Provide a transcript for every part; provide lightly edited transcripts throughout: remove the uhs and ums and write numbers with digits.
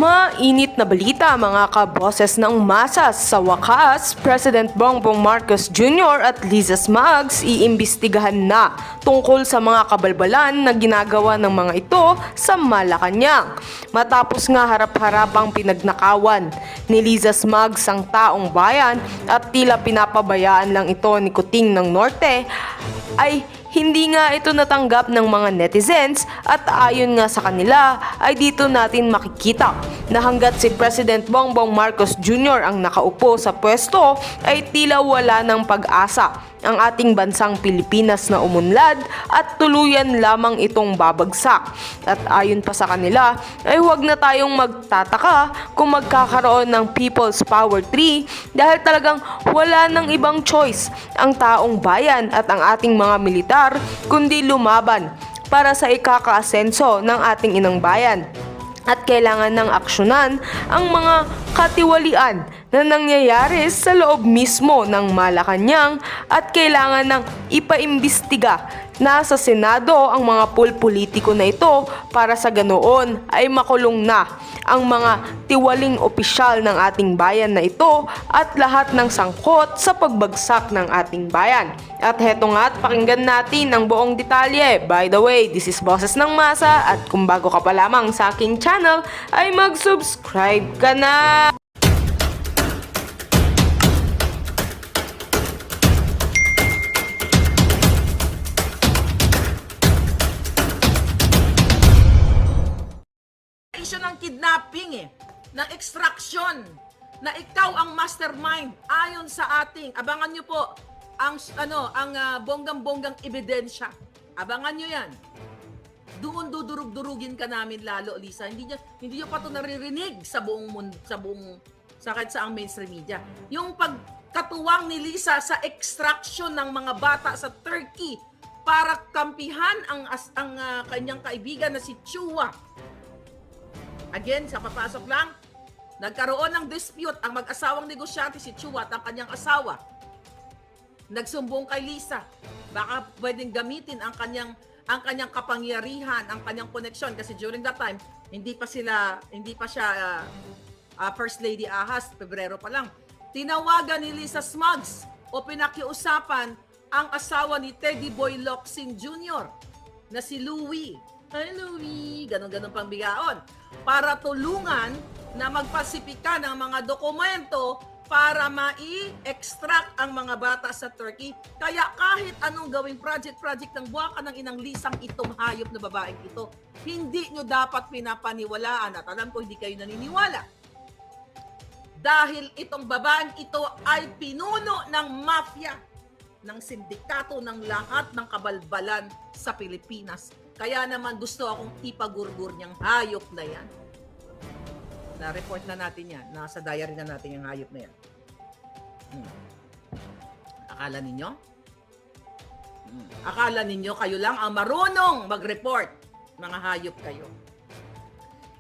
Mainit na balita mga kaboses ng masas. Sa wakas, President Bongbong Marcos Jr. at Liza Smugs iimbestigahan na tungkol sa mga kabalbalan na ginagawa ng mga ito sa Malacanang. Matapos nga harap-harapang pinagnakawan ni Liza Smugs ang taong bayan at tila pinapabayaan lang ito ni Kuting ng Norte, ay hindi nga ito natanggap ng mga netizens at ayon nga sa kanila ay dito natin makikita na hanggat si President Bongbong Marcos Jr. ang nakaupo sa pwesto ay tila wala ng pag-asa ang ating bansang Pilipinas na umunlad at tuluyan lamang itong babagsak. At ayon pa sa kanila ay huwag na tayong magtataka kung magkakaroon ng People's Power 3 dahil talagang wala ng ibang choice ang taong bayan at ang ating mga militar kundi lumaban para sa ikakaasenso ng ating inang bayan. At kailangan ng aksyonan ang mga katiwalian na nangyayari sa loob mismo ng Malacanang at kailangan ng ipaimbestiga na sa Senado ang mga pulpolitiko na ito para sa ganoon ay makulong na ang mga tiwaling opisyal ng ating bayan na ito at lahat ng sangkot sa pagbagsak ng ating bayan. At heto nga't pakinggan natin ang buong detalye. By the way, this is Boses ng Masa at kung bago ka pa lamang sa aking channel ay mag-subscribe ka na! Issue ng kidnapping ng extraction, na ikaw ang mastermind ayon sa ating, abangan nyo po ang bonggang-bonggang ebidensya. Abangan nyo yan. Doon dudurug-durugin ka namin lalo, Lisa. Hindi nyo pa ito naririnig sa buong mundo, sa kahit sa ang mainstream media. Yung pagkatuwang ni Lisa sa extraction ng mga bata sa Turkey para kampihan ang kanyang kaibigan na si Chua. Again, sa papasok lang, nagkaroon ng dispute ang mag-asawang negosyante si Chua at ang kanyang asawa. Nagsumbong kay Lisa. Baka pwedeng gamitin ang kanyang kapangyarihan, ang kanyang koneksyon kasi during that time hindi pa siya First Lady Ahas, Pebrero pa lang. Tinawagan ni Liza Smugs o pinakiusapan ang asawa ni Teddy Boy Locsin Jr. na si Louie. Ay, Louie, ganun-ganun pang bigaon. Para tulungan na magpasipika ng mga dokumento para mai-extract ang mga bata sa Turkey. Kaya kahit anong gawing project ng buwakan ng inang Lisang itong hayop na babaeng ito, hindi nyo dapat pinapaniwalaan at alam ko hindi kayo naniniwala. Dahil itong babaeng ito ay pinuno ng mafia, ng sindikato ng lahat ng kabalbalan sa Pilipinas. Kaya naman gusto akong ipagurgur niyang hayop na yan. Na-report na natin yan. Nasa diary na natin yung hayop na yan. Akala ninyo? Akala ninyo kayo lang ang marunong mag-report. Mga hayop kayo.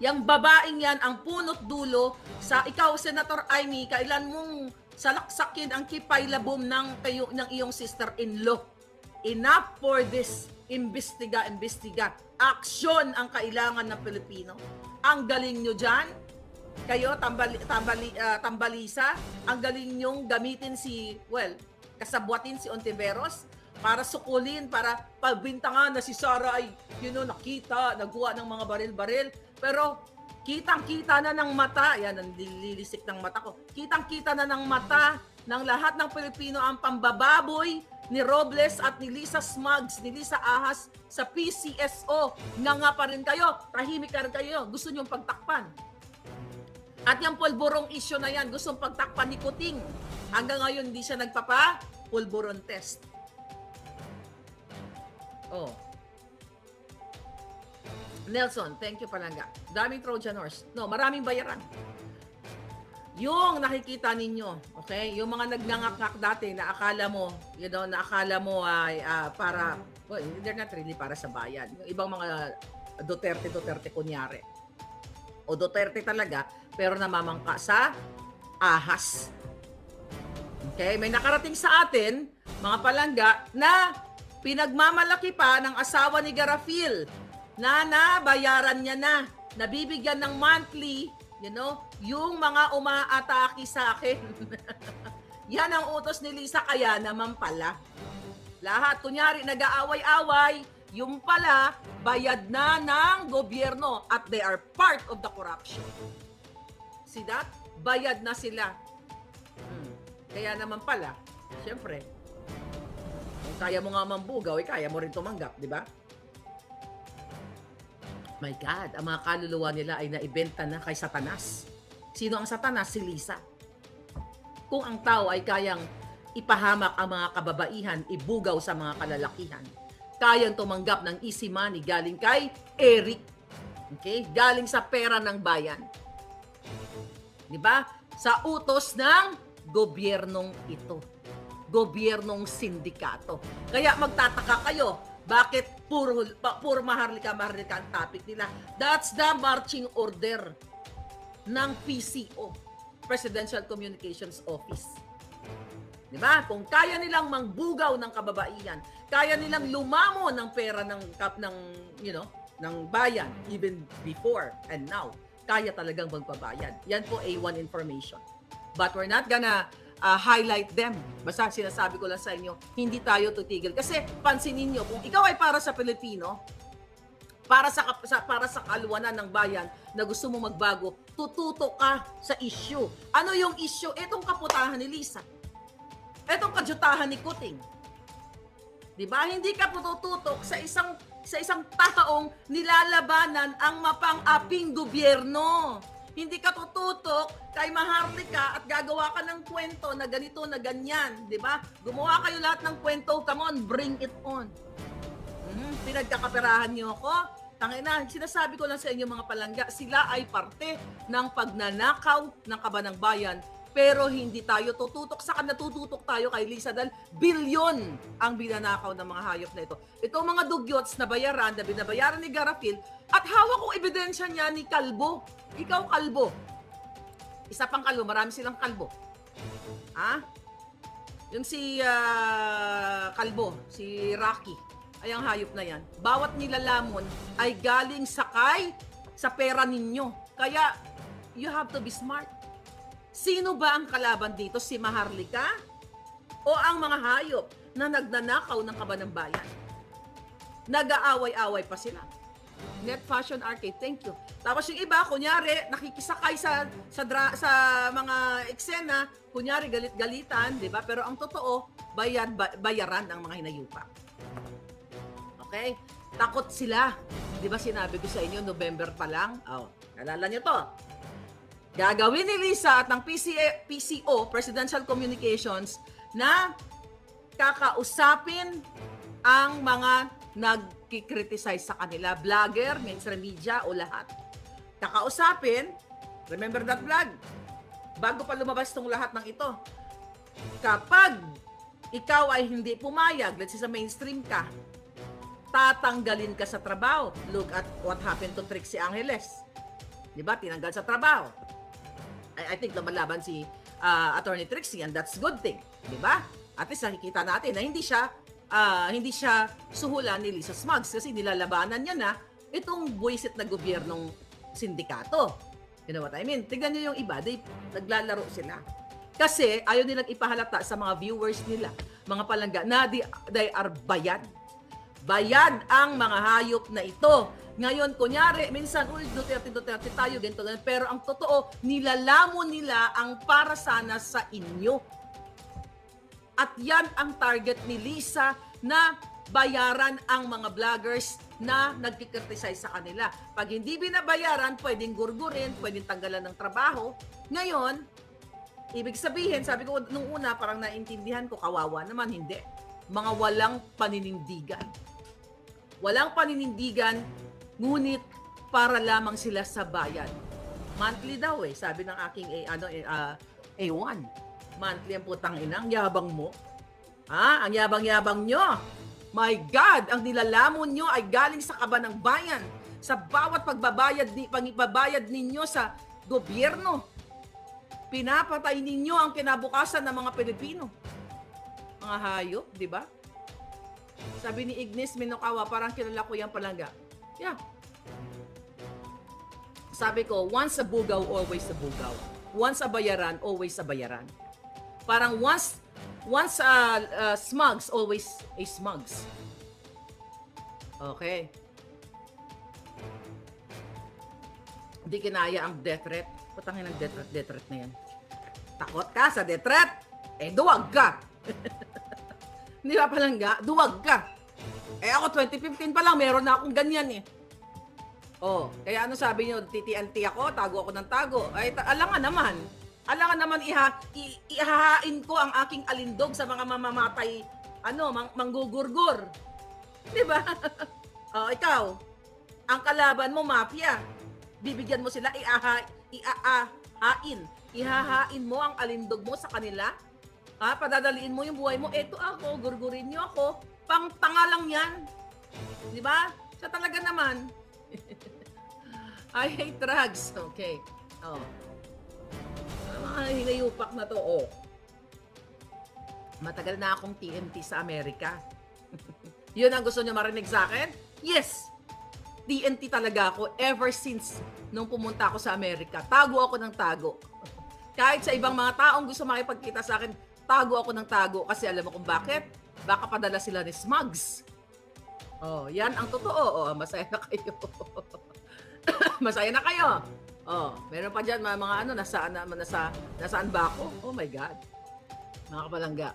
Yang babaeng yan ang punot dulo sa ikaw, Senator Amy, kailan mong salaksakin ang kipaylabom ng iyong sister-in-law. Enough for this. Imbestiga. Aksyon ang kailangan ng Pilipino. Ang galing nyo dyan. Kayo, tambalisa, ang galing nyong gamitin kasabwatin si Ontiveros para sukulin, para pagbintangan na si Sara ay, nakita, nagkuha ng mga baril-baril. Pero, kitang-kita na ng mata, yan, ang lilisik ng mata ko, kitang-kita na ng mata ng lahat ng Pilipino ang pambababoy ni Robles at ni Liza Smugs, ni Liza Ahas sa PCSO. Nga pa rin kayo, tahimik ka rin kayo, gusto nyong pagtakpan. At yung pulburong issue na yan, gustong pagtakpan ni Kuting. Hanggang ngayon, hindi siya nagpapa-pulburon test. Oh. Nelson, thank you palangga. Daming Trojan horse. No, maraming bayaran. Yung nakikita ninyo, okay? Yung mga nagnangak-ngak dati na akala mo, ay para, well, they're not really para sa bayan. Yung ibang mga Duterte kunyari. O Duterte talaga, pero namamangka sa ahas. Okay? May nakarating sa atin, mga palangga, na pinagmamalaki pa ng asawa ni Garafil na nabayaran niya na, nabibigyan ng monthly You know, yung mga umaatake sa akin. Yan ang utos ni Lisa, kaya naman pala. Lahat, kunyari, nag-aaway-away, yung pala, bayad na ng gobyerno at they are part of the corruption. See that? Bayad na sila. Kaya naman pala, syempre, kung kaya mo nga mambugaw, kaya mo rin tumanggap, di ba? My God, ang mga kaluluwa nila ay naibenta na kay Satanas. Sino ang Satanas? Si Lisa. Kung ang tao ay kayang ipahamak ang mga kababaihan, ibugaw sa mga kalalakihan, kayang tumanggap ng easy money galing kay Eric. Okay? Galing sa pera ng bayan. Di ba? Sa utos ng gobyernong ito. Gobyernong sindikato. Kaya magtataka kayo, bakit puro maharlika ang topic nila? That's the marching order ng PCO, Presidential Communications Office. Di ba? Kung kaya nilang mangbugaw ng kababaihan, kaya nilang lumamo ng pera ng bayan even before and now, kaya talagang magbabayad. Yan po A1 information. But we're not gonna highlight them. Basta sinasabi ko lang sa inyo, hindi tayo tutigil. Kasi pansinin nyo, kung ikaw ay para sa Pilipino, para sa kalwanan ng bayan na gusto mo magbago, tututo ka sa issue. Ano yung issue? Itong kaputahan ni Lisa. Itong kadyutahan ni Kuting. Diba? Hindi ka tututok sa isang taong nilalabanan ang mapang-aping gobyerno. Hindi ka tututok kay Maharlika at gagawa ka ng kwento na ganito, na ganyan. Diba? Gumawa kayo lahat ng kwento. Come on, bring it on. Pinagkakaperahan niyo ako. Tangina, sinasabi ko lang sa inyo mga palangga, sila ay parte ng pagnanakaw ng kabanang bayan. Pero hindi tayo tututok sa kanila, tututok tayo kay Lisa dahil bilyon ang binanakaw ng mga hayop na ito. Itong mga dugyots na bayaran, na binabayaran ni Garapil, at hawak kong ebidensya niya ni Kalbo. Ikaw, Kalbo. Isa pang Kalbo, marami silang Kalbo. Ha? Yung si Kalbo, si Rocky, ay ang hayop na yan. Bawat nilalamon ay galing sa pera ninyo. Kaya, you have to be smart. Sino ba ang kalaban dito? Si Maharlika? O ang mga hayop na nagnanakaw ng kabanang bayan? Nag-aaway-aaway pa sila. Net Fashion Arcade, thank you. Tapos yung iba, kunyari, nakikisakay sa mga eksena, kunyari galit-galitan, di ba? Pero ang totoo, bayaran ang mga hinayupa. Okay? Takot sila. Di ba sinabi ko sa inyo, November pa lang? Oh, alala nyo to. Gagawin ni Lisa at ng PCO, Presidential Communications, na kakausapin ang mga nagkikriticize sa kanila, vlogger, mainstream media o lahat. Kakausapin, remember that vlog? Bago pa lumabas itong lahat ng ito, kapag ikaw ay hindi pumayag, let's say sa mainstream ka, tatanggalin ka sa trabaho. Look at what happened to Trixie Angeles. Diba? Tinanggal sa trabaho. I think lumalaban si Attorney Trixie, and that's good thing. Diba? At least nakikita natin na hindi siya suhulan ni Lisa Smugs kasi nilalabanan niya na itong buwisit na gobyernong sindikato. You know what I mean? Tignan niyo yung iba, naglalaro sila. Kasi ayaw nilang ipahalata sa mga viewers nila, mga palangga, na they are bayad. Bayad ang mga hayop na ito. Ngayon, kunyari, minsan, Duterte tayo, ganito. Pero ang totoo, nilalamon nila ang para sana sa inyo. At yan ang target ni Lisa na bayaran ang mga vloggers na nagkikriticize sa kanila. Pag hindi binabayaran, pwedeng gurgurin, pwedeng tanggalan ng trabaho. Ngayon, ibig sabihin, sabi ko nung una, parang naintindihan ko, kawawa naman, hindi. Mga walang paninindigan. Walang paninindigan, ngunit para lamang sila sa bayan. Monthly daw sabi ng aking A1. Monthly ang putang ina, ang yabang mo. Ang yabang-yabang nyo. My God, ang nilalamon nyo ay galing sa kabanang bayan. Sa bawat pagbabayad ninyo sa gobyerno. Pinapatay ninyo ang kinabukasan ng mga Pilipino. Mga hayop, di ba? Sabi ni Ignis Minokawa, parang kilala ko yung palangga. Yeah. Sabi ko, once a bugaw, always a bugaw. Once a bayaran, always a bayaran. Parang once smugs, always a smugs. Okay. Hindi kinaya ang death threat. Putangin ang death threat na yan. Takot ka sa death threat? Eh, duwag ka. Hindi ba palangga? Duwag ka. Eh ako, 2015 pa lang, meron na akong ganyan eh. Oh, kaya ano sabi niyo, TTNT ako, tago ako ng tago. Ay, alangan naman ihahain ko ang aking alindog sa mga mamamatay, manggugurgur. Di ba? Oh, ikaw, ang kalaban mo, mafia. Bibigyan mo sila, ihahain mo ang alindog mo sa kanila. Ha? Padadaliin mo yung buhay mo. Eto ako, gurgurin niyo ako. Pang-tanga lang yan. Di ba? Siya talaga naman. I hate drugs. Okay. Oh. Mga hinayupak na to. Oh. Matagal na akong TNT sa Amerika. Yun ang gusto nyo marinig sa akin? Yes. TNT talaga ako ever since nung pumunta ako sa Amerika. Tago ako ng tago. Kahit sa ibang mga taong gusto makipagkita sa akin, tago ako ng tago. Kasi alam mo kung bakit? Baka padala sila ni Smugs. Oh, yan ang totoo. Oh, masaya na kayo. Masaya na kayo. Oh, meron pa dyan mga nasaan ba ako? Oh my God. Mga kapalangga.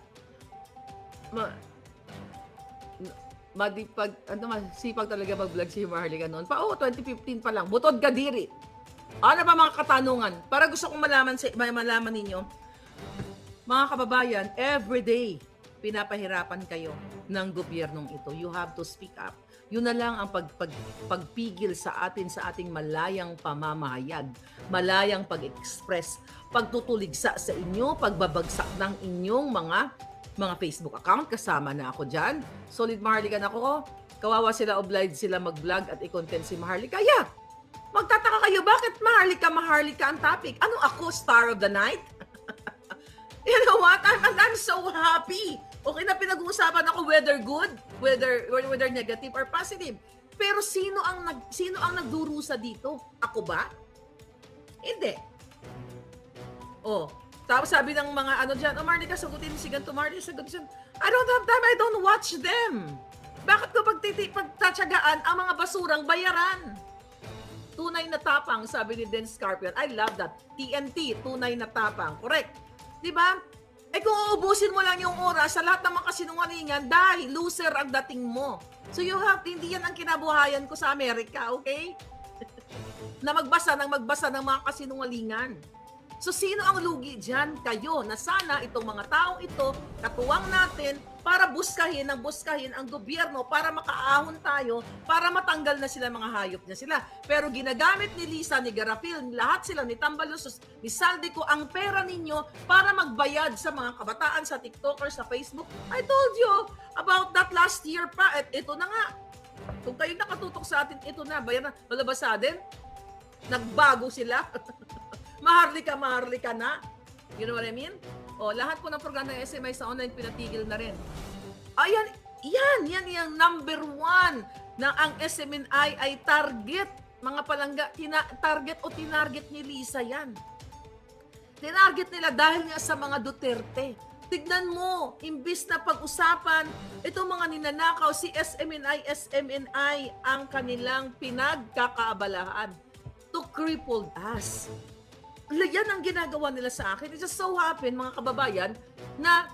Sipag talaga mag-vlog si Maharlika noon. 2015 pa lang. Butod ka diri. Ano ba mga katanungan? Para gusto kong malaman ninyo, mga kababayan, everyday, pinapahirapan kayo ng gobyernong ito. You have to speak up. Yun na lang ang pagpigil sa ating malayang pamamahayag, malayang pag-express, pagtutuligsa sa inyo, pagbabagsak ng inyong mga Facebook account. Kasama na ako dyan. Solid Maharlika na ako. Kawawa sila, obliged sila mag-vlog at i-content si Maharlika. Yeah! Magtataka kayo, bakit Maharlika ang topic? Ano ako, star of the night? You know what? I'm so happy. Okay na pinag-uusapan ako whether good, whether negative or positive. Pero sino ang nagdurusa dito? Ako ba? Hindi. Oh, tapos sabi ng mga diyan, Maharlika, sagutin si ganito, Maharlika, sagutin. I don't have time, I don't watch them. Bakit ko pagtatsagaan ang mga basurang bayaran? Tunay na tapang, sabi ni Den Scarpion. I love that. TNT, tunay na tapang. Correct. Diba? Eh kung uubusin mo lang yung oras sa lahat ng mga kasinungalingan, dahil loser ang dating mo. So you have, hindi yan ang kinabuhayan ko sa Amerika, okay? Na magbasa ng mga kasinungalingan. So sino ang lugi dyan? Kayo, na sana itong mga taong ito, katuwang natin para buskahin ang gobyerno, para makaahon tayo, para matanggal na sila mga hayop na sila. Pero ginagamit ni Lisa, ni Garapil, lahat sila, ni Tambalusos, ni Saldico, ang pera ninyo para magbayad sa mga kabataan, sa TikToker, sa Facebook. I told you about that last year pa. At ito na nga. Kung kayo nakatutok sa atin, ito na. Bayan na. Malabas sa atin. Nagbago sila. Maharlika na. You know what I mean? O, lahat po ng programa ng SMI sa online pinatigil na rin. Ayan, yan yung number 1 na ang SMNI ay target. Mga palangga, tinarget ni Lisa yan. Tinarget nila dahil nga sa mga Duterte. Tignan mo, imbis na pag-usapan, itong mga ninanakaw, si SMNI ang kanilang pinagkakaabalahan to crippled us. Yan ang ginagawa nila sa akin. It just so happen, mga kababayan, na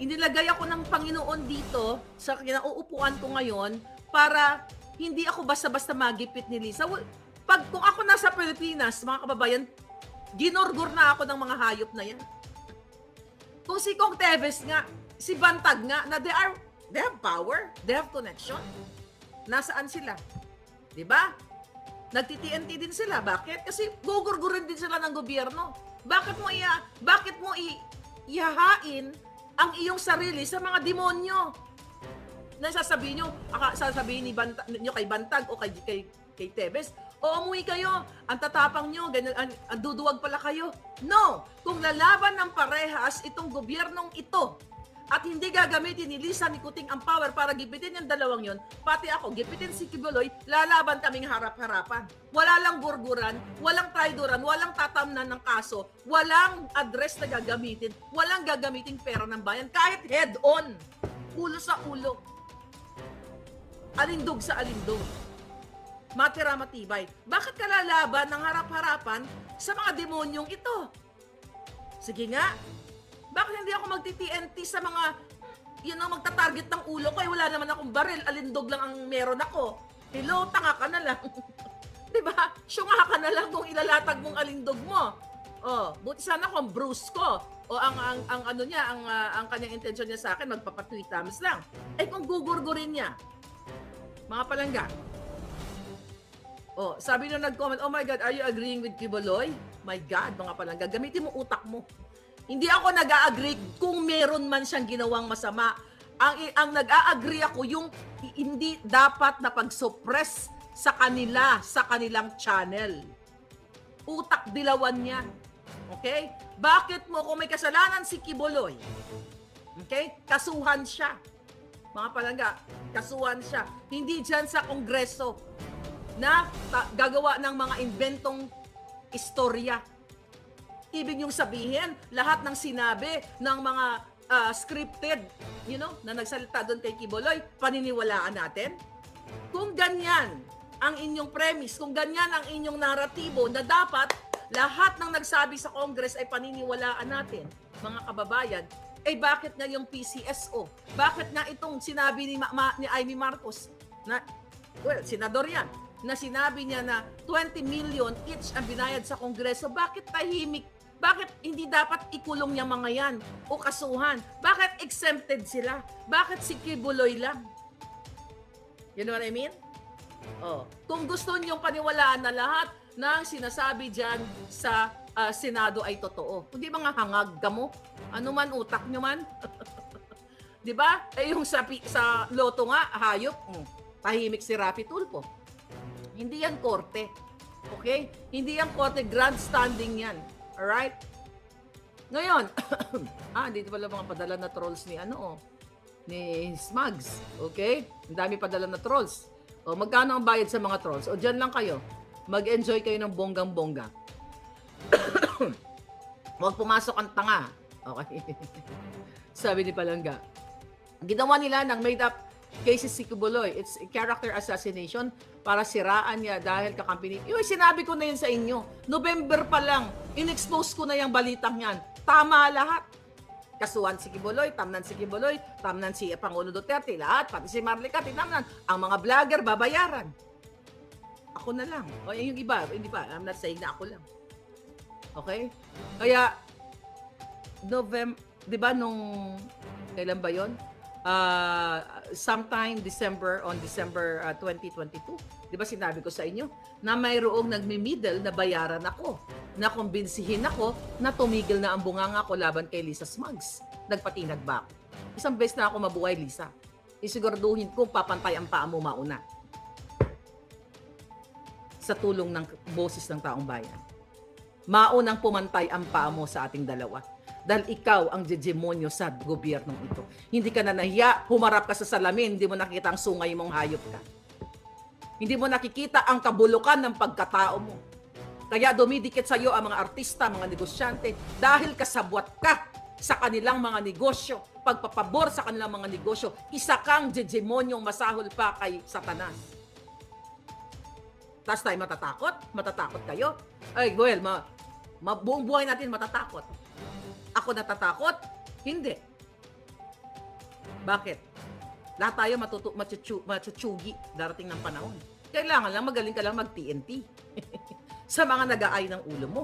inilagay ako ng Panginoon dito sa kinauupuan ko ngayon para hindi ako basta-basta magipit ni Lisa. Kung ako nasa Pilipinas, mga kababayan, ginorgor na ako ng mga hayop na yan. Kung si Kong Teves nga, si Bantag nga, na they have power, they have connection. Nasaan sila? Diba? Nagti-TNT din sila. Bakit? Kasi gugurgurin din sila ng gobyerno. Bakit mo ihahain ang iyong sarili sa mga demonyo? Sasabihin nyo kay Bantag o kay Teves, o umuwi kayo, ang tatapang nyo, ganyan, ang duduwag pala kayo. No! Kung lalaban ng parehas itong gobyernong ito, at hindi gagamitin ni Lisa ni Kuting ang power para gipitin yung dalawang yon, pati ako, gipitin si Kibuloy, lalaban kaming harap-harapan. Wala lang gurguran, walang traidoran, walang tatamnan ng kaso, walang address na gagamitin, walang gagamiting pera ng bayan, kahit head-on, ulo sa ulo, alindog sa alindog. Matira matibay. Bakit ka lalaban ng harap-harapan sa mga demonyong ito? Sige nga, bakit hindi ako magti-TNT sa mga, magta-target ng ulo ko? Wala naman akong baril, alindog lang ang meron ako. Hello, tanga ka na lang. Diba? Syunga ka na lang kung ilalatag mong alindog mo. Oh, buti sana kung bruise ko. O ang kanyang intention niya sa akin, magpapa-tweet times lang. Eh kung gugurgurin niya, mga palangga. Oh, sabi na nag-comment, oh my God, are you agreeing with Kibuloy? My God, mga palangga, gamitin mo utak mo. Hindi ako nag-a-agree kung meron man siyang ginawang masama. Ang nag-a-agree ako yung hindi dapat na pag-suppress sa kanilang channel. Utak dilawan niya. Okay? Bakit mo kung may kasalanan si Kibuloy? Okay? Kasuhan siya. Mga palangga, kasuhan siya. Hindi dyan sa kongreso na gagawa ng mga inventong istorya. Ibig yung sabihin, lahat ng sinabi ng mga scripted, na nagsalita doon kay Kibuloy, paniniwalaan natin? Kung ganyan ang inyong premise, kung ganyan ang inyong naratibo na dapat lahat ng nagsabi sa Congress ay paniniwalaan natin, mga kababayan, bakit nga yung PCSO? Bakit nga itong sinabi ni Amy Marcos, senador yan, na sinabi niya na 20 million each ang binayad sa Kongreso, bakit tahimik? Bakit hindi dapat ikulong niya mga yan o kasuhan? Bakit exempted sila? Bakit si Kibuloy lang? You know what I mean? Oh, kung gusto niyong paniwalaan na lahat ng sinasabi dyan sa Senado ay totoo. Hindi mga hangag ka mo? Ano man, utak nyo man? Di ba? Yung sa loto nga, hayop, tahimik si Rafi Tulfo. Hindi yan korte. Okay? Hindi yan korte, grandstanding yan. Alright? Ngayon, dito pala mga padala na trolls ni Smugs. Okay? Ang dami padala na trolls. O, magkano ang bayad sa mga trolls? O, dyan lang kayo. Mag-enjoy kayo ng bonggang-bongga. Huwag pumasok ang tanga. Okay? Sabi ni Palangga. Ginawa nila ng made-up cases si Kibuloy. It's character assassination para siraan niya dahil kakampi ni... Sinabi ko na yun sa inyo. November pa lang, in-expose ko na yung balitang yan. Tama lahat. Kasuhan si Kibuloy, tamnan si Kibuloy, tamnan si Pangulo Duterte, lahat, pati si Marlica, tinamnan. Ang mga vlogger, babayaran. Ako na lang. O yung iba, hindi pa. I'm not saying na ako lang. Okay? Kaya, November, di ba nung, kailan ba yun? Sometime on December 2022, di ba sinabi ko sa inyo na mayroong nagmi-middle na bayaran ako, na kumbinsihin ako na tumigil na ang bunganga ko laban kay Lisa Smugs. Nagpatinag ba ako? Isang beses na ako mabuhay, Lisa. Isiguraduhin ko papantay ang paa mo mauna. Sa tulong ng boses ng taong bayan. Maunang pumantay ang paa mo sa ating dalawa. Dahil ikaw ang demonyo sa gobyernong ito. Hindi ka na nahiya, humarap ka sa salamin, hindi mo nakikita ang sungay mong hayop ka. Hindi mo nakikita ang kabulukan ng pagkatao mo. Kaya dumidikit sa iyo ang mga artista, mga negosyante, dahil kasabwat ka sa kanilang mga negosyo, pagpapabor sa kanilang mga negosyo, isa kang demonyong masahol pa kay Satanas. Tapos tayo matatakot? Matatakot kayo? Ay, well, buong buhay natin matatakot. Ako natatakot? Hindi. Bakit? Lahat tayo matutsugi darating ng panahon. Kailangan lang magaling ka lang mag-TNT. Sa mga nag-aay ng ulo mo.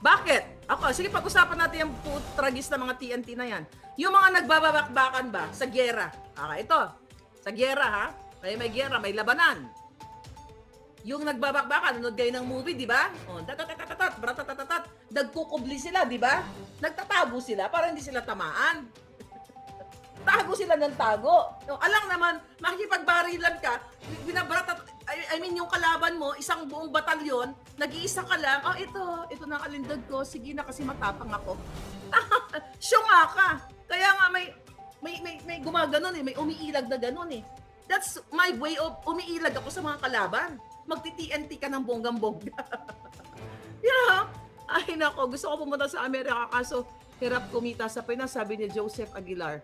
Bakit? Sige, pag-usapan natin yung tragis na mga TNT na yan. Yung mga nagbabakbakan ba sa gyera? Ito. Sa gyera, ha? May gyera, may labanan. Yung nagbabakbakan, nanood kayo ng movie, di ba? Nagkukubli sila, di ba? Nagtatago sila para hindi sila tamaan. Tago sila ng tago. Alang naman, makikipagbarilan ka, yung kalaban mo, isang buong batalyon, nag-iisa ka lang, ito na kalindag ko, sige na kasi matapang ako. Syunga ka. Kaya nga may gumaganon may umiilag na ganon That's my way of umiilag ako sa mga kalaban. Magti-TNT ka ng bonggang-bongga. Ay nako, gusto ko pumunta sa Amerika kaso hirap kumita sa Pinas, sabi ni Joseph Aguilar.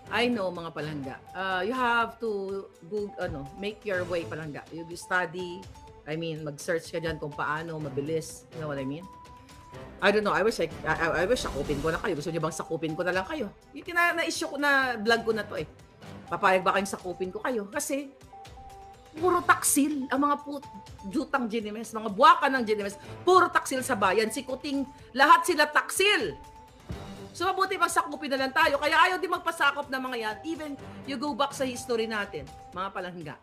I know mga palangga. You have to make your way palangga. You study, mag-search ka dyan kung paano mabilis. You know what I mean? I don't know. I wish sakupin ko na kayo. Gusto niyo bang sakupin ko na lang kayo? Yung na-issue ko na vlog ko na to Papayag ba kayong sakupin ko kayo? Kasi puro taksil ang mga jutang Ginimes, mga buwakan ng Ginimes, puro taksil sa bayan. Si Kuting, lahat sila taksil. So mabuti pang sakupin na lang tayo. Kaya ayaw din magpasakop ng mga yan. Even you go back sa history natin, mga palangga.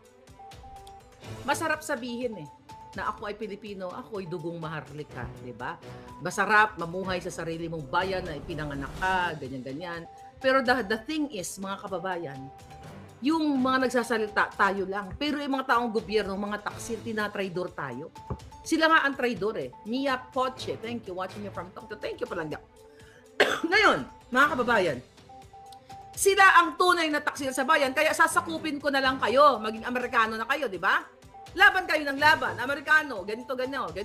Masarap sabihin na ako ay Pilipino, ako ay dugong maharlika, di ba? Masarap mamuhay sa sarili mong bayan na ipinanganak ka, ganyan-ganyan. Pero the thing is, mga kababayan, yung mga nagsasalita, tayo lang. Pero yung mga taong gobyerno, mga taksil, tinatraidor tayo. Sila nga ang traidor Mia Poche, thank you, watching you from Tokyo. Thank you palangga. Ngayon, mga kababayan, sila ang tunay na taksil sa bayan, kaya sasakupin ko na lang kayo, maging Amerikano na kayo, di ba? Laban kayo ng laban, Amerikano, ganito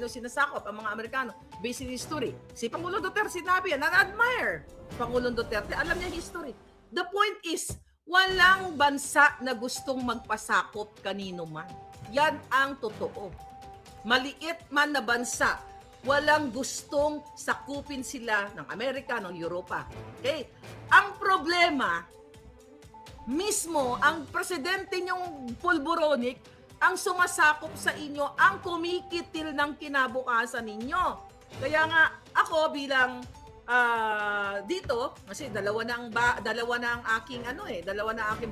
sinasakop ang mga Amerikano, based in history. Si Pangulong Duterte sinabi yan, na-admire Pangulong Duterte, alam niya history. The point is, walang bansa na gustong magpasakop kanino man. Yan ang totoo. Maliit man na bansa, walang gustong sakupin sila ng Amerika, ng Europa. Okay? Ang problema, mismo ang presidente niyong pulboronic, ang sumasakop sa inyo, ang kumikitil ng kinabukasan ninyo. Kaya nga, ako bilang dito, kasi dalawa na ang aking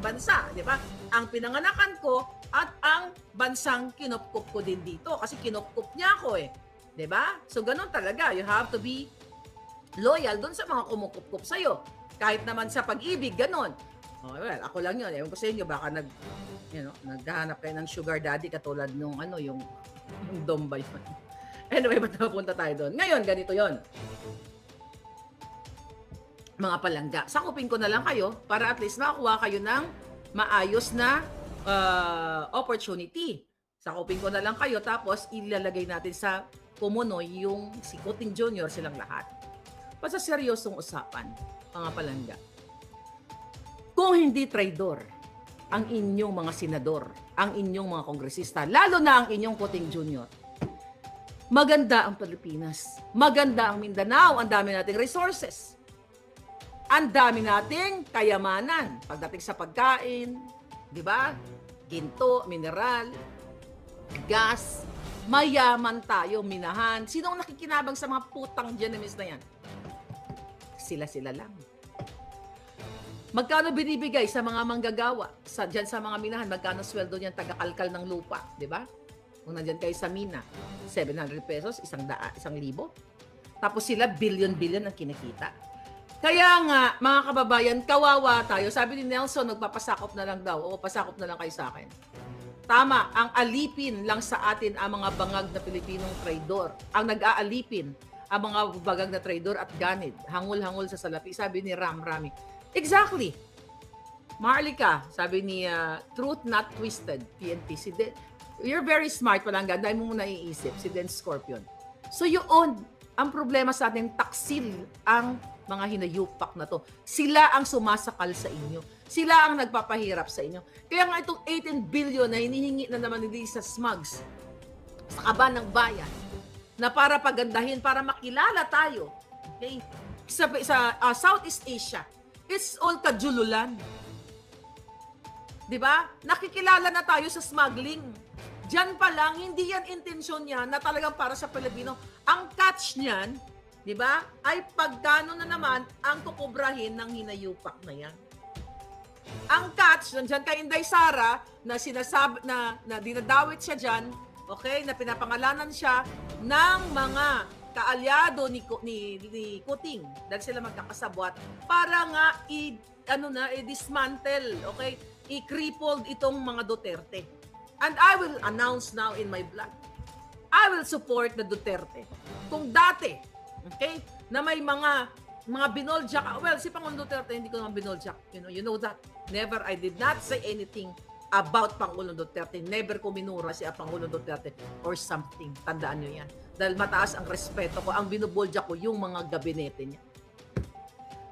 bansa, di ba? Ang pinanganakan ko at ang bansang kinupkup ko din dito kasi kinupkup niya ako 'di ba? So ganun talaga, you have to be loyal doon sa mga kumukup-kup sa iyo. Kahit naman sa pag-ibig ganun. Oh, well, ako lang 'yon. Ewan ko sa inyo baka naghahanap kayo ng sugar daddy katulad nung yung Dombay. Anyway, ba't napunta tayo doon? Ngayon, ganito 'yon. Mga palangga, sakupin ko na lang kayo para at least makakuha kayo ng maayos na opportunity. Sakupin ko na lang kayo tapos ilalagay natin sa kumunoy yung si Kuting Jr. silang lahat. Basta seryosong usapan, mga palangga. Kung hindi traidor ang inyong mga senador, ang inyong mga kongresista, lalo na ang inyong Kuting Jr., maganda ang Pilipinas. Maganda ang Mindanao. Ang dami nating resources. Ang dami nating kayamanan. Pagdating sa pagkain, di ba? Ginto, mineral, gas, mayaman tayo, minahan. Sino ang nakikinabang sa mga putang Ginimes na yan? Sila-sila lang. Magkano binibigay sa mga manggagawa? Diyan sa mga minahan, magkano sweldo niyan taga-kalkal ng lupa? Di ba? Kung nandyan kayo sa mina, 700 pesos, 1,000. Tapos sila, billion-billion ang kinikita. Kaya nga, mga kababayan, kawawa tayo. Sabi ni Nelson, nagpapasakop na lang daw. O, pasakop na lang kayo sa akin. Tama, ang alipin lang sa atin ang mga bangag na Pilipinong traidor. Ang nag-aalipin ang mga bangag na traidor at ganid. Hangul-hangul sa salapi. Sabi ni Rami. Exactly. Marlica, sabi ni Truth Not Twisted, PNP. You're very smart palangga. Dahil mo muna iisip. Si Den Scorpion. So yun, ang problema sa atin, taksil ang mga hinayupak na to. Sila ang sumasakal sa inyo. Sila ang nagpapahirap sa inyo. Kaya nga itong 18 billion na hinihingi na naman ni Lisa Smugs sa kaban ng bayan na para pagandahin, para makilala tayo. Okay? Sa Southeast Asia, it's all kajululan. Diba? Nakikilala na tayo sa smuggling. Diyan pa lang, hindi yan intensyon niya na talagang para sa Pilipino. Ang catch niyan, di ba, ay pagkano na naman ang kukubrahin ng hinayupak na yan. Ang catch, nandiyan kay Inday Sara, na sinasabi, na dinadawit siya dyan, okay, na pinapangalanan siya ng mga kaalyado ni Kuting, dahil sila magkakasabwat, para nga i-dismantle, okay, i-crippled itong mga Duterte. And I will announce now in my blog, I will support the Duterte. Kung dati, okay, na may mga mga binoljak. Well, si Pangulong Duterte, hindi ko naman binoljak. You know that. Never, I did not say anything about Pangulong Duterte. Never ko minura si Pangulong Duterte or something. Tandaan nyo yan. Dahil mataas ang respeto ko. Ang binubolja ko yung mga gabinete niya.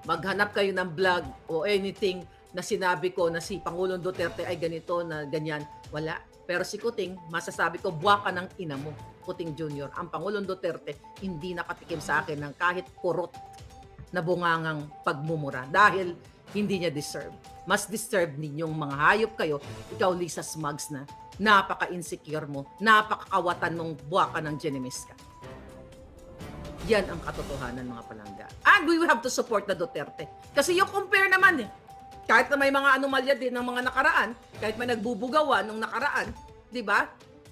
Maghanap kayo ng vlog o anything na sinabi ko na si Pangulong Duterte ay ganito, na ganyan. Wala. Pero si Kuting, masasabi ko, buwa ka ng ina mo, Kuting Jr. Ang Pangulong Duterte, hindi nakatikim sa akin ng kahit kurot na bungangang pagmumura. Dahil hindi niya deserve. Mas deserve ninyong mga hayop kayo. Ikaw, Lisa Smugs, na napaka-insecure mo, napakakawatan nung buwa ka ng Genemis ka. Yan ang katotohanan, mga palangga. And we will have to support the Duterte. Kasi yung compare naman kahit na may mga anomalya din ng mga nakaraan, kahit may nagbubugawan nung nakaraan, di ba?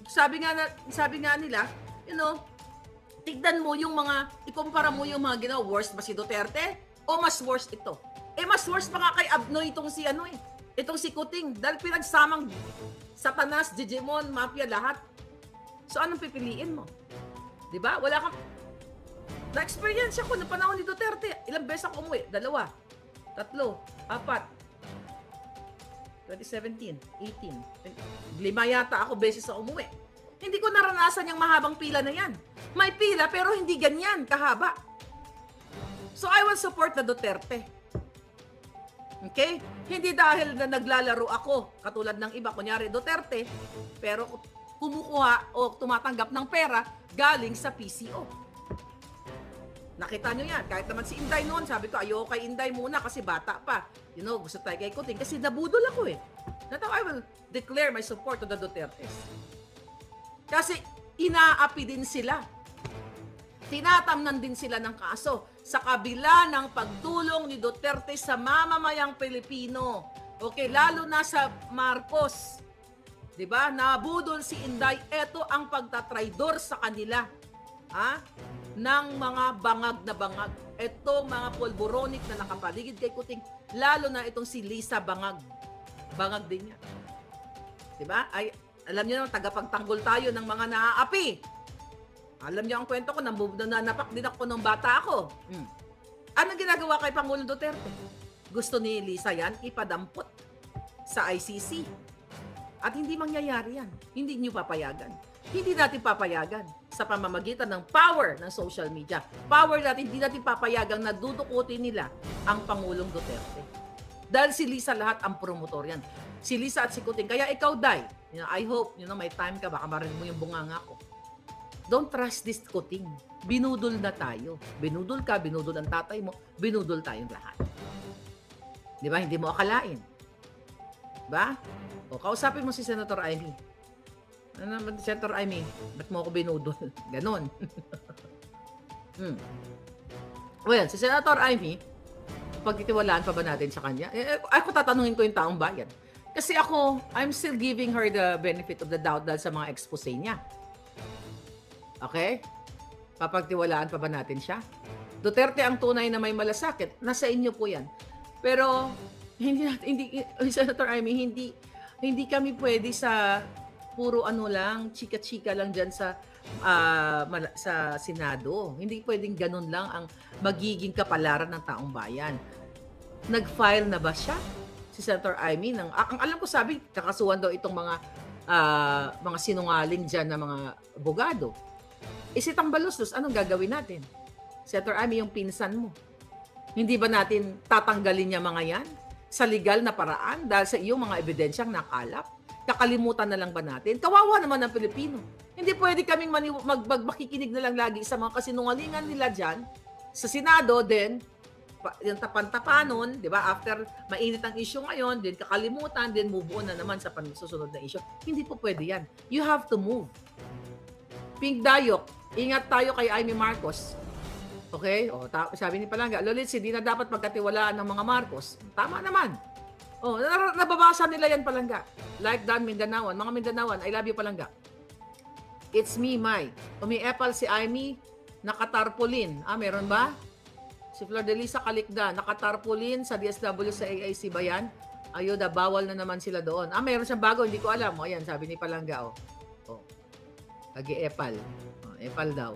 Sabi nga nila, tignan mo yung mga, ikumpara mo yung mga ginawa, worst ba si Duterte o mas worst ito? Mas worst pa nga kay Abnoy itong si itong si Kuting, dahil pinagsamang Satanas, Digimon, Mafia, lahat. So anong pipiliin mo? Di ba? Wala kang na-experience ako ng panahon ni Duterte. Ilang beses ako umuwi? 2, 3, 4. 2017, 18. 5 yata ako beses ako umuwi. Hindi ko naranasan yung mahabang pila na yan. May pila pero hindi ganyan kahaba. So I will support the Duterte. Okay? Hindi dahil na naglalaro ako, katulad ng iba, kunyari Duterte, pero kumukuha o tumatanggap ng pera galing sa PCO. Nakita nyo yan. Kahit naman si Inday noon, sabi ko, ayoko kay Inday muna kasi bata pa. Gusto tayo kay Kuting kasi nabudol ako That's how I will declare my support to the Dutertes. Kasi inaapi din sila. Tinatamnan din sila ng kaso sa kabila ng pagtulong ni Duterte sa mamamayang Pilipino. Okay, lalo na sa Marcos. 'Di ba? Nabudol si Inday. Ito ang pagtatraidor sa kanila. Ng mga bangag na bangag. Itong mga polboronic na nakapaligid kay Kuting, lalo na itong si Lisa Bangag. Bangag din niya. 'Di ba? Ay, alam niyo naman, tagapagtanggol tayo ng mga naaapi. Alam niyo ang kwento ko, nanapak din ako nung bata ako. Anong ginagawa kay Pangulong Duterte? Gusto ni Lisa yan, ipadampot sa ICC. At hindi mangyayari yan. Hindi niyo papayagan. Hindi natin papayagan sa pamamagitan ng power ng social media. Power natin, hindi natin papayagan na dudukutin nila ang Pangulong Duterte. Dahil si Lisa lahat ang promotor yan. Si Lisa at si Kuting. Kaya ikaw, Day, I hope, may time ka, baka marinig mo yung bunganga ko. Don't trust this Kuting. Binudol na tayo. Binudol ka, binudol ang tatay mo, binudol tayong lahat. Di ba? Hindi mo akalain. Ba? O, kausapin mo si Senator Amy. Senator Amy, ba't mo ako binudol? Ganon. Well, si Senator Amy, pagtitiwalaan pa ba natin sa kanya? Ako tatanungin ko yung taong bayan. Kasi ako, I'm still giving her the benefit of the doubt dahil sa mga expose niya. Okay? Papagtiwalaan pa ba natin siya? Duterte ang tunay na may malasakit. Nasa inyo po yan. Pero, Senator Amy, hindi kami pwede sa puro chika-chika lang dyan sa Senado. Hindi pwedeng ganun lang ang magiging kapalaran ng taong bayan. Nag-file na ba siya? Si Senator Amy, ang alam ko sabi, kakasuhan daw itong mga sinungaling dyan na mga abogado. Isitang balustos, anong gagawin natin? Senator Amy, yung pinsan mo. Hindi ba natin tatanggalin niya mga yan sa legal na paraan dahil sa iyong mga ebidensyang nakalap? Kakalimutan na lang ba natin? Kawawa naman ang Pilipino. Hindi pwede kaming makikinig na lang lagi sa mga kasinungalingan nila dyan. Sa Senado, then, yung tapan-tapanon, di ba? After mainit ang issue ngayon, then kakalimutan, then move on na naman sa susunod na issue. Hindi po pwede yan. You have to move. Pink Dayok, ingat tayo kay Amy Marcos. Okay? Sabi ni Palangga, Lolitz, hindi na dapat magkatiwalaan ng mga Marcos. Tama naman. Nababasa nila yan, Palangga. Like Dan Mindanawan. Mga Mindanawan, I love you, Palangga. It's me, Mai. Umiepal si Amy, nakatarpulin. Meron ba? Si Flor de Lisa Kalikda, nakatarpulin sa DSW sa AIC ba yan? Ayuda, bawal na naman sila doon. Meron siyang bago, hindi ko alam. Ayan, sabi ni Palangga, Agi-epal. Epal daw.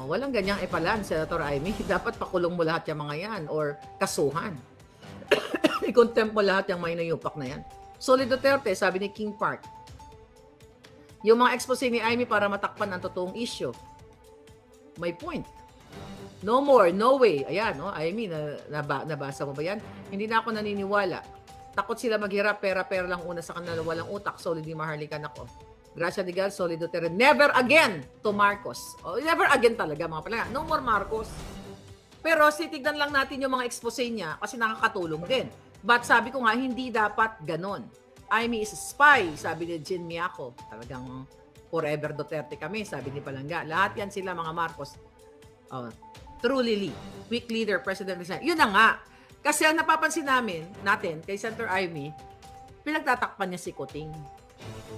Oh, walang ganyang ipalan, Senator Amy. Dapat pakulong mo lahat yung mga yan or kasuhan. I-contempt mo lahat yung mga inayupak na yan. Solid Duterte, sabi ni King Park, yung mga expose ni Amy para matakpan ang totoong issue. May point. No more, no way. Ayan, no? Amy, nabasa mo ba yan? Hindi na ako naniniwala. Takot sila maghirap, pera-pera lang una sa kanila, walang utak. Solid ni Maharlika nako. Gracia de Gal, Solid Duterte, never again to Marcos. Oh, never again talaga, mga pala. No more Marcos. Pero sitignan lang natin yung mga expose niya kasi nakakatulong din. But sabi ko nga, hindi dapat ganon. Amy is a spy, sabi ni Jin Miyako. Talagang forever Duterte kami, sabi ni Palangga. Lahat yan sila, mga Marcos. Oh, truly, weak leader, President Rizal. Yun na nga. Kasi ang napapansin natin kay Senator Amy, pinagtatakpan niya si Kuting.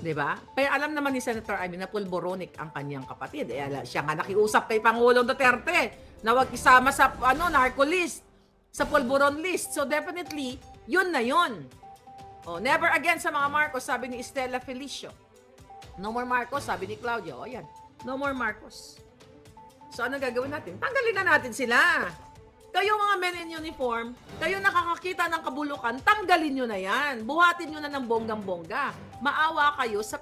Diba? Kaya alam naman ni Senator Amy na pulboronic ang kanyang kapatid. Siya nga nakiusap kay Pangulong Duterte na wag isama sa narco list, sa pulboron list. So definitely, yun na yun. Oh, never again sa mga Marcos, sabi ni Estela Felicio. No more Marcos, sabi ni Claudio. O yan, no more Marcos. So ano gagawin natin? Tanggalin na natin sila. Kayo mga men in uniform, kayo nakakakita ng kabulukan, tanggalin nyo na yan. Buhatin nyo na ng bonggang-bongga. Maawa kayo sa